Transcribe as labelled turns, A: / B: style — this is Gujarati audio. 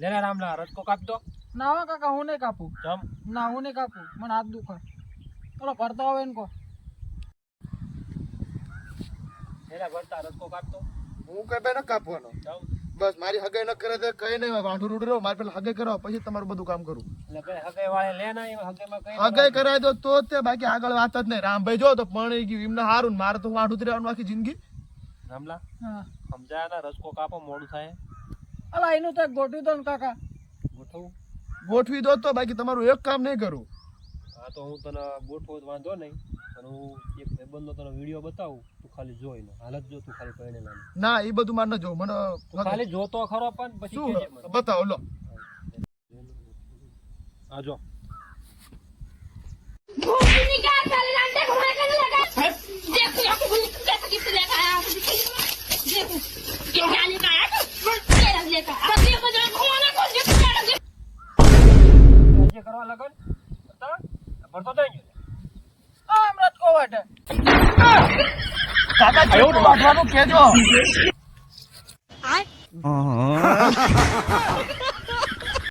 A: લેલા રામલા રસકો કાપ દો.
B: ના હો કાકા હું નહીં કાપું.
A: જમ
B: ના હું નહીં કાપું, મને હાથ દુખે. ચલો ભરતા આવે ને કો.
A: લેલા ભરતા રસકો કાપ દો.
C: હું કઈ બે ન કાપવાનો.
A: જમ
C: બસ મારી હગાઈ ન કરે તો કઈ નહીં, વાંઢું રૂડ રહ્યો મારે પેલા હગાઈ કરો પછી તમારું બધું કામ કરું.
A: એટલે કઈ હગાઈ વાળે લે ના એમાં હગાઈમાં કઈ
C: હગાઈ કરાય તો જ તે, બાકી આગળ વાત જ નહીં. રામભાઈ જો તો પરણી ગયું એમને હારું ને મારે તો વાંઢું જ રહેવાનું આખી જિંદગી.
A: રામલા
B: હા
A: સમજાયા તા રસકો કાપો મોડું થાય.
B: અલા એનું તો એક ગોઠવી દો ને કાકા.
A: ગોઠવું
C: ગોઠવી દો તો, બાકી તમારું એક કામ નહીં કરું.
A: હા તો હું તને ગોઠવું તો વાંધો નહીં, પણ હું એક ભાઈબંધનો તને વિડીયો બતાવું, તું ખાલી જોઈ લે. હાલત જો તું ખાલી કહીને લાવ.
C: ના એ બધું મારે ન જોવું મને.
A: તું ખાલી જોતો ખરો પણ પછી
C: શું
A: કહેજે મને.
C: બતાવો લો.
A: આ જો
D: भूमि निकाल पहले रांटे घुमा कर लगा देखो यहाँ को कैसे गिफ्ट लेकर आया देखो क्या लेकर आया तेरा लेकर अब देखो जरा घुमाना को गिफ्ट लेकर
A: જે કરવા લગન બતા ભરતો જાય.
B: આ હમણાં જ કહો એટલે.
C: કાકા જેવું વાંઢવાનું કહેજો.
D: आए